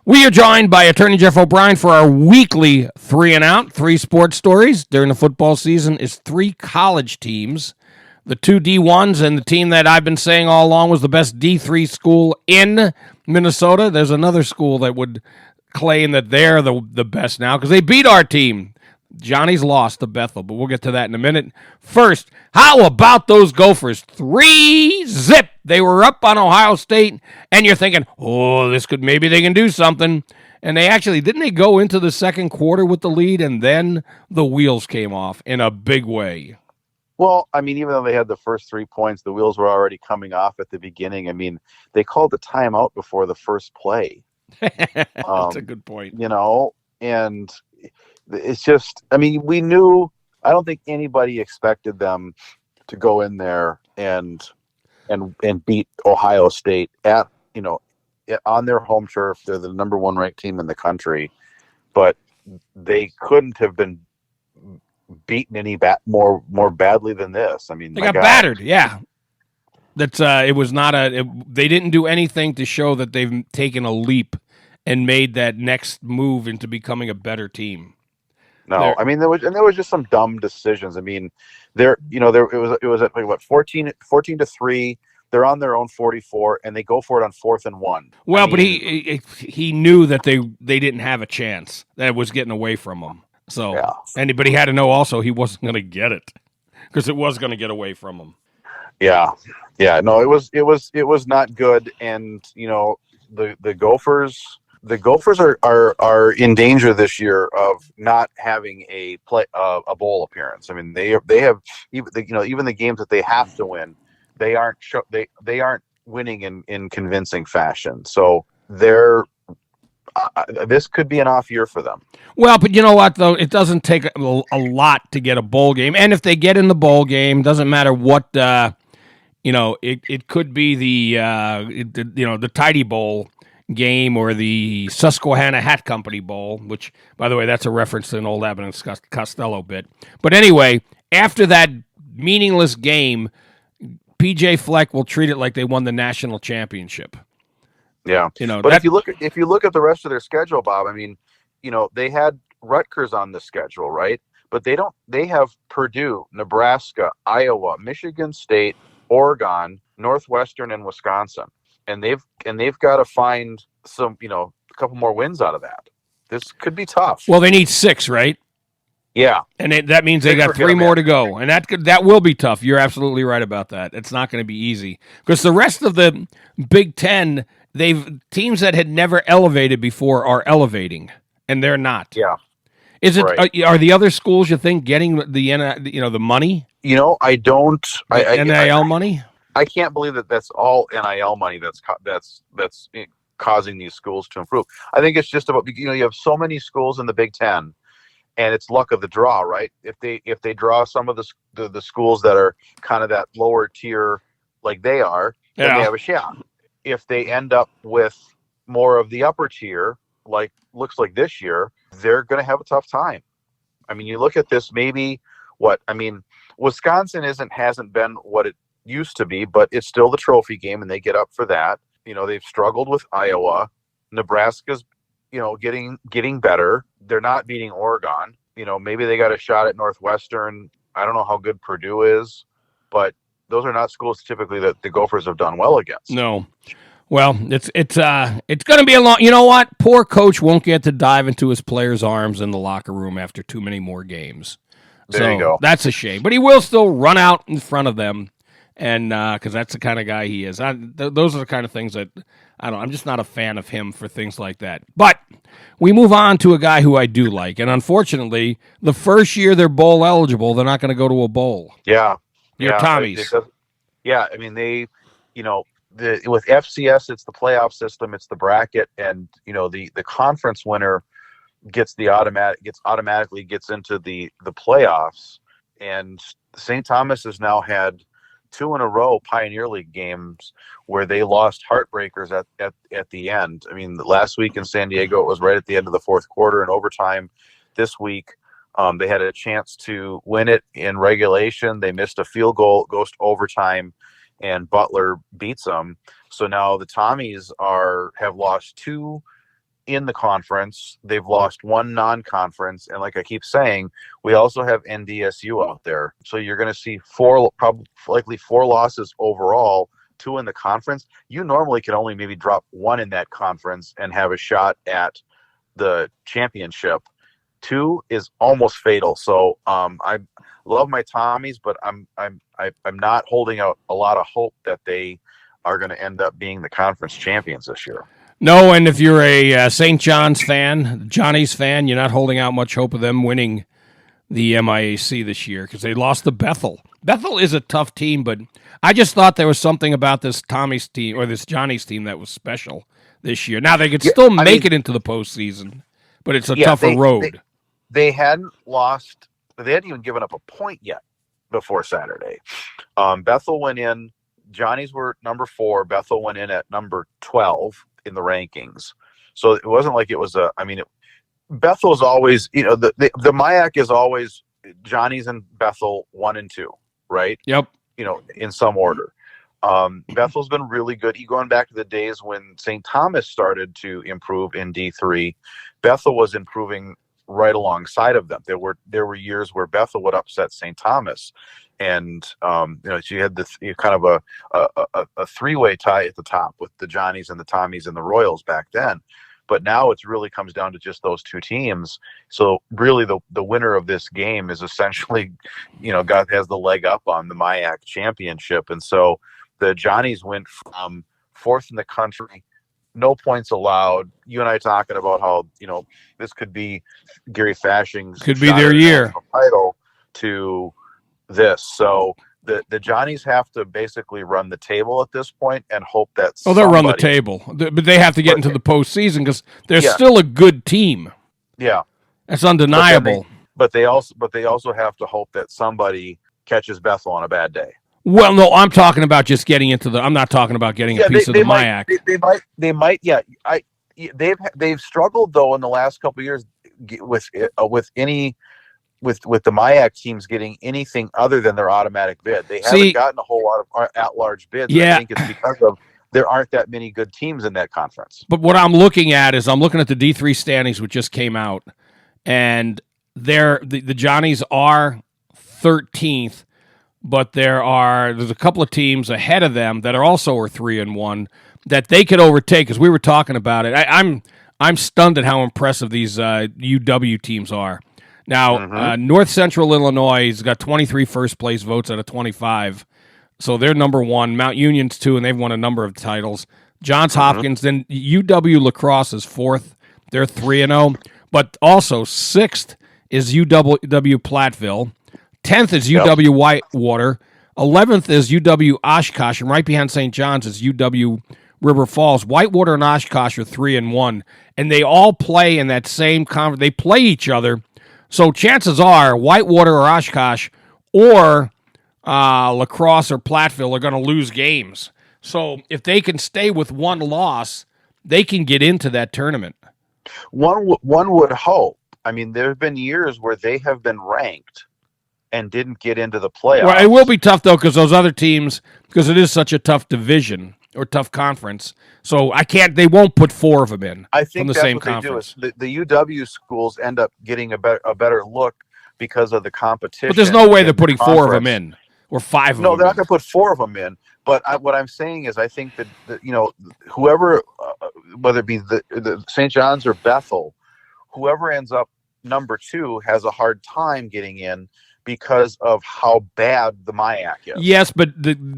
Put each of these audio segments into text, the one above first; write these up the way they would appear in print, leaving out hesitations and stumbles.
We are joined by attorney Jeff O'Brien for our weekly 3 and Out, 3 sports stories during the football season is 3 college teams. The 2 D1s and the team that I've been saying all along was the best D3 school in Minnesota. There's another school that would claim that they're the best now because they beat our team. Johnnies lost to Bethel, but we'll get to that in a minute. First, how about those Gophers? 3-0. They were up on Ohio State, and you're thinking, maybe they can do something. And they actually, didn't they go into the second quarter with the lead, and then the wheels came off in a big way? Well, I mean, even though they had the first 3 points, the wheels were already coming off at the beginning. I mean, they called the timeout before the first play. That's a good point. And it's just, I mean, we knew, I don't think anybody expected them to go in there and beat Ohio State on their home turf. They're the number 1 ranked team in the country, but they couldn't have been beaten any more badly than this. I mean, they got battered. Yeah. That's it was not they didn't do anything to show that they've taken a leap and made that next move into becoming a better team. No, I mean there was just some dumb decisions. I mean, it was at 14-3. They're on their own 44, and they go for it on 4th and 1. Well, but he knew that they didn't have a chance. That it was getting away from them. So, yeah. But he had to know also he wasn't going to get it because it was going to get away from him. Yeah. No, it was not good, and the Gophers. The Gophers are in danger this year of not having a bowl appearance. I mean, they have even the games that they have to win, they aren't winning in convincing fashion. So this could be an off year for them. Well, but you know what though, it doesn't take a lot to get a bowl game, and if they get in the bowl game, doesn't matter what it could be the Tidy Bowl game or the Susquehanna Hat Company Bowl, which, by the way, that's a reference to an old Abbott and Costello bit. But anyway, after that meaningless game, PJ Fleck will treat it like they won the national championship. Yeah, but if you look at the rest of their schedule, Bob, I mean, they had Rutgers on the schedule, right? But they have Purdue, Nebraska, Iowa, Michigan State, Oregon, Northwestern, and Wisconsin. And they've got to find some, a couple more wins out of that. This could be tough. Well, they need 6, right? Yeah, and that means they got 3 more to go, and that will be tough. You're absolutely right about that. It's not going to be easy because the rest of the Big Ten, teams that had never elevated before are elevating, and they're not. Yeah, is it? Right. Are the other schools you think getting the money? I don't. NIL money. I can't believe that's all NIL money that's causing these schools to improve. I think it's just about, you have so many schools in the Big Ten, and it's luck of the draw, right? If they draw some of the schools that are kind of that lower tier like they are, then they have a shot. If they end up with more of the upper tier, like looks like this year, they're going to have a tough time. I mean, you look at this, Wisconsin hasn't been what it used to be, but it's still the trophy game, and they get up for that. They've struggled with Iowa. Nebraska's, getting better. They're not beating Oregon. Maybe they got a shot at Northwestern. I don't know how good Purdue is, but those are not schools typically that the Gophers have done well against. No. Well, it's going to be a long. You know what? Poor coach won't get to dive into his players' arms in the locker room after too many more games. There you go. That's a shame, but he will still run out in front of them. And because that's the kind of guy he is. Those are the kind of things that I'm just not a fan of him for things like that. But we move on to a guy who I do like. And unfortunately, the first year they're bowl eligible, they're not going to go to a bowl. Yeah. Your Tommies. I mean, with FCS, it's the playoff system, it's the bracket, and the conference winner gets automatically gets into the playoffs. And St. Thomas has now had 2 in a row Pioneer League games where they lost heartbreakers at the end. I mean, last week in San Diego, it was right at the end of the 4th quarter in overtime. This week, they had a chance to win it in regulation. They missed a field goal, goes to overtime, and Butler beats them. So now the Tommies have lost 2 in the conference. They've lost one non-conference, and like I keep saying, we also have NDSU out there. So you're going to see likely four losses overall, two in the conference. You normally can only maybe drop one in that conference and have a shot at the championship. Two is almost fatal. So I love my Tommies, but I'm not holding out a lot of hope that they are going to end up being the conference champions this year. No, and if you're a St. John's fan, Johnnies fan, you're not holding out much hope of them winning the MIAC this year because they lost to Bethel. Bethel is a tough team, but I just thought there was something about this Tommy's team or this Johnny's team that was special this year. Now, they could still make it into the postseason, but it's a tougher road. They hadn't lost. They hadn't even given up a point yet before Saturday. Bethel went in. Johnnies were number 4. Bethel went in at number 12 in the rankings. So it wasn't like it was Bethel is always, the MIAC is always Johnnies and Bethel 1 and 2, right? Yep. In some order. Bethel's been really good. Going back to the days when St. Thomas started to improve in D3, Bethel was improving right alongside of them. There were years where Bethel would upset St. Thomas, and so you had this kind of a three-way tie at the top with the Johnnies and the Tommies and the Royals back then. But now it really comes down to just those two teams. So really, the winner of this game is essentially, has the leg up on the MIAC championship. And so the Johnnies went from 4th in the country, no points allowed. You and I talking about how this could be Gary Fashing's their year title to this. So the Johnnies have to basically run the table at this point and hope that they'll run the table, but they have to get into the postseason because they're still a good team. Yeah, that's undeniable. But they also have to hope that somebody catches Bethel on a bad day. Well, no, I'm talking about just getting into I'm not talking about getting a piece of the MIAC. They might. Yeah, they've struggled though in the last couple of years with the MIAC teams getting anything other than their automatic bid. They haven't gotten a whole lot of at-large bids. Yeah. I think it's because of there aren't that many good teams in that conference. But what I'm looking at is I'm looking at the D3 standings, which just came out, and the Johnnies are 13th, but there's a couple of teams ahead of them that are also 3-1 that they could overtake. Because we were talking about it, I'm stunned at how impressive these UW teams are. Now, North Central Illinois has got 23 first-place votes out of 25, so they're number 1. Mount Union's 2, and they've won a number of titles. Johns Hopkins, then UW La Crosse is 4th. They're 3-0. But also 6th is UW Platteville. 10th is UW Whitewater. 11th is UW Oshkosh, and right behind St. John's is UW River Falls. Whitewater and Oshkosh are 3-1, and they all play in that same conference. They play each other. So chances are Whitewater or Oshkosh or La Crosse or Platteville are going to lose games. So if they can stay with one loss, they can get into that tournament. One would hope. I mean, there have been years where they have been ranked and didn't get into the playoffs. Well, it will be tough, though, because those other teams, because it is such a tough division or tough conference. So they won't put 4 of them in from the same conference. They do. The UW schools end up getting a better look because of the competition. But there's no way they're putting 4 of them in or 5 of them. No, they're not going to put 4 of them in. But what I'm saying is I think that whoever, whether it be the St. John's or Bethel, whoever ends up number 2 has a hard time getting in because of how bad the MIAC is. Yes, but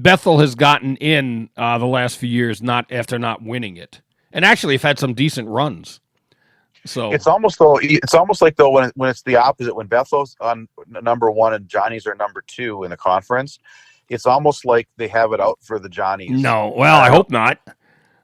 Bethel has gotten in the last few years after not winning it, and actually have had some decent runs. So it's almost like when it's the opposite. When Bethel's on number 1 and Johnnies are number 2 in the conference, it's almost like they have it out for the Johnnies. No, well, I hope not.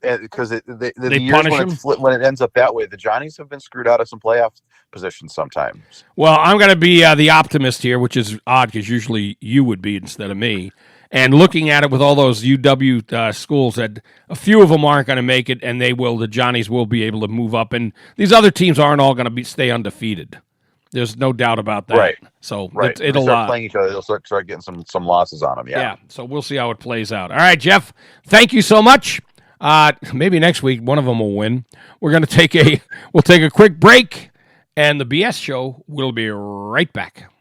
Because the they years punish when it ends up that way, the Johnnies have been screwed out of some playoff positions sometimes. Well, I'm going to be the optimist here, which is odd because usually you would be instead of me. And looking at it with all those UW schools, that a few of them aren't going to make it, and the Johnnies will be able to move up, and these other teams aren't all going to stay undefeated. There's no doubt about that. Right. So right. It'll start playing each other. They'll start getting some losses on them. Yeah. So we'll see how it plays out. All right, Jeff. Thank you so much. Maybe next week one of them will win. We'll take a quick break, and the BS show will be right back.